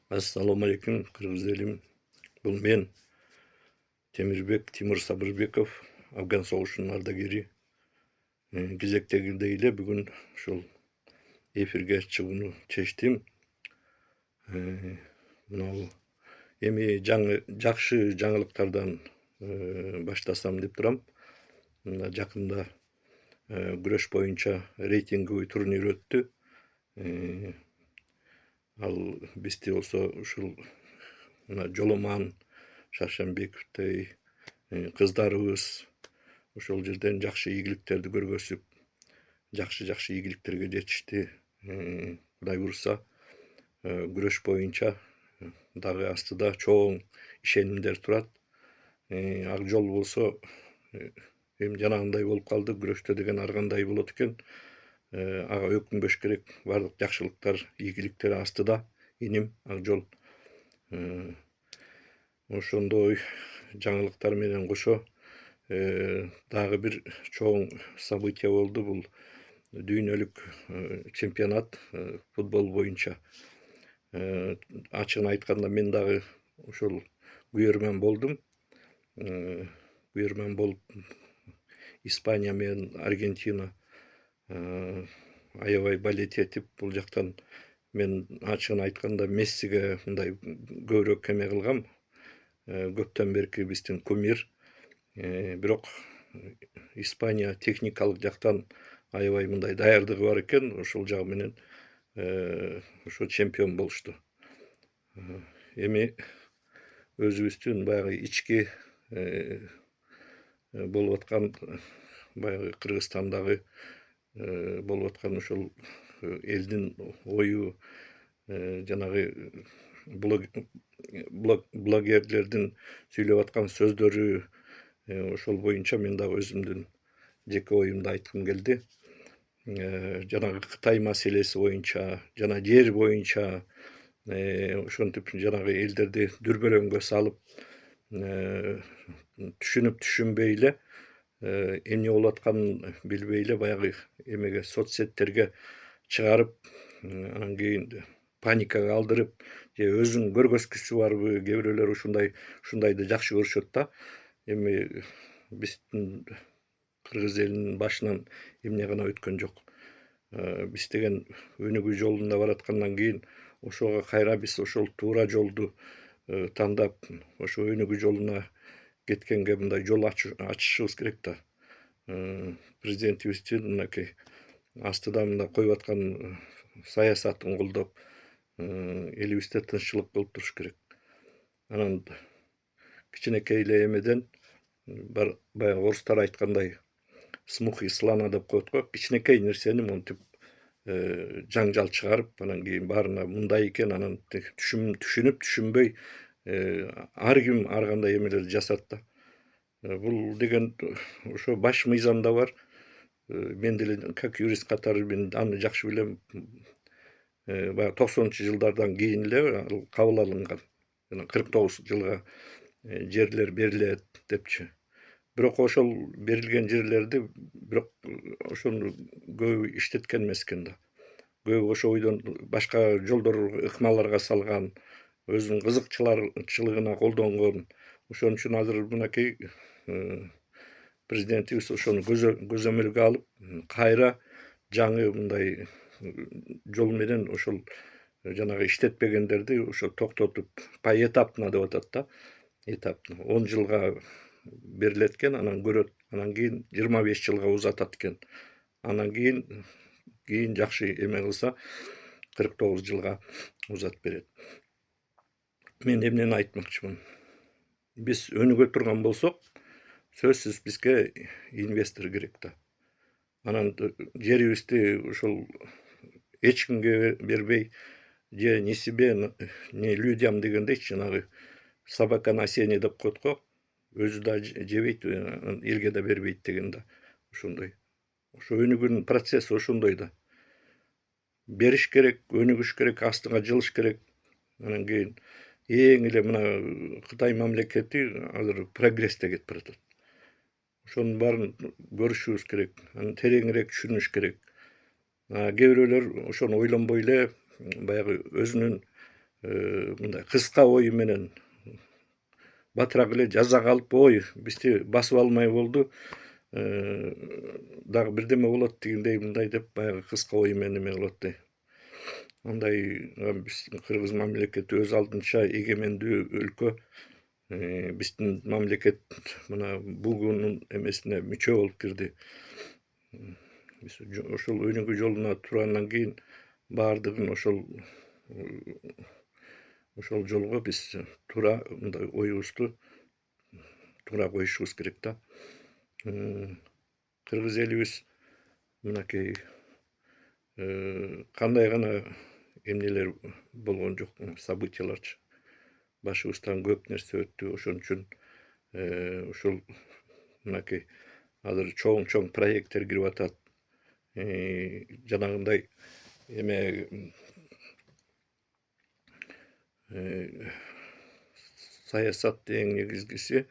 Assalamu alaikum, Kırgız elim. Бұл мен, Timur Sabırбеков, Afgan soğuşunun ардагері. Кезектегідей бүгін шул эфирге чыгууну чечтим. Мынау эми жакшы жаңылыктардан баштасам деп турам. Мына жакында күрөш боюнча рейтинговый турнир өттү. Ал бизде болсо ушул мына Жоломан Шаршембековдей кыздарыбыз ошол жерден жакшы ийгиликтерди көргөзүп, жакшы ийгиликтерге жетишти. Кудай буюрса, күрөш боюнча дагы астыда чоң ишенимдер турат. Ак жол болсо эми жанагындай болуп калды, күрөштө деген ар кандай болот экен. Ага өкүнбөш керек, баардык жакшылыктар, ийгиликтер астыда. Иним ак жол. Ошондой жаңылыктар менен кошо дагы бир чоң событие болду. Бул дүйнөлүк чемпионат футбол боюнча. Ачыгын айтканда мен дагы ошол күйөрмөн болдум. Күйөрмөн болуп Испания менен Аргентина аябай болеть этип, бул жактан мен ачыгын айтканда Мессиге мындай көбүрөөк эме кылгам. Көптөн берки биздин кумир. Бирок Испания техникалык жактан аябай мындай даярдыгы бар экен. Ошол жагы менен ошо чемпион болушту. Эми өзүбүздүн баягы ички болуп аткан, баягы Кыргызстандагы болуп аткан ошол элдин ою, жанагы блогерлердин сүйлөп аткан сөздөрү, ошол боюнча мен дагы өзүмдүн жеке оюмду айткым келди. Жанагы Кытай маселеси боюнча, жана жер боюнча ошентип жанагы элдерди дүрбөлөңгө салып, түшүнүп түшүнбөй эле, эмне болуп атканын билбей эле баягы эмеге соцсеттерге чыгарып, анан кийин паникага алдырып, же өзүнүн көргөзгүсү барбы, кээ бирөөлөр ушундайды жакшы көрүшөт да. Эми биздин кыргыз элинин башынан эмне гана өткөн жок. Биз деген өнүгүү жолунда бараткандан кийин ошого кайра биз ошол туура жолду тандап, ошо өнүгүү жолуна кеткенге мындай жол ачышыбыз керек да. Президентибиздин мынакей астыда мында коюп аткан саясатын колдоп, элибизде тынччылык болуп туруш керек. Анан кичинекей эле эмеден баягы орустар айткандай с мухи слона деп коет го, кичинекей нерсени монтип жаңжал чыгарып, анан кийин баарына мындай экен, анан түшүнүп түшүнбөй ар ким ар кандай эмелерди жасат да. Бул деген ошо баш мыйзамда бар. Мен деле как юрист катары мен аны жакшы билем. Баягы 90-жылдардан кийин эле ал кабыл алынган. 49 жылга жерлер берилет депчи. Бирок ошол берилген жерлерди бирок ошону көбү иштеткен эмес экен да. Көбү ошо бойдон башка жолдор, ыкмаларга салган, өзүнүн кызыкчылыгына колдонгон. Ошон үчүн азыр мынакей президентибиз ошону көзөмөлгө алып, кайра жаңы мындай жол менен ошол жанагы иштетпегендерди ошо токтотуп, поэтапно деп атат да. Этапно 10 жылга берилет экен, анан көрөт, анан кийин 25 жылга узатат экен. Анан кийин жакшы эме кылса 49 жылга узатып берет. Мен эмнени айтмакчымын? Биз өнүгө турган болсок, сөзсүз бизге инвестор керек да. Анан жерибизди ушул эч кимге бербей, же не себе, не людям дегендей, жанагы собака на сене деп коет го, өзү да жебейт, элге да бербейт деген да. Ошондой. Ошо өнүгүүнүн процесси ошондой да. Бериш керек, өнүгүш керек, астыңа жылыш керек. Анан кийин эң эле мына Кытай мамлекети азыр прогрессте кетип баратат. Ошонун баарын көрүшүбүз керек, аны тереңирээк түшүнүш керек. Кээ бирөөлөр ошону ойлонбой эле баягы өзүнүн мындай кыска ой менен батыраак эле жаза калып, ой бизди басып алмай болду, дагы бирдеме болот дегендей мындай деп баягы кыска ой менен эме кылат да. Андай биздин кыргыз мамлекети өз алдынча эгемендүү өлкө, биздин мамлекет мына БУГнун эмесине мүчө болуп кирди. Биз ошол өнүгүү жолуна тургандан кийин баардыгын ошол жолго биз туура мындай оюбузду туура коюшубуз керек да. Кыргыз элибиз мынакей кандай гана эмнелер болгон жок, событияларчы. Башыбыздан көп нерсе өттү. Ошон үчүн ушул мынакей азыр чоң проекттер кирип атат. Жанагындай эме саясат эң негизгиси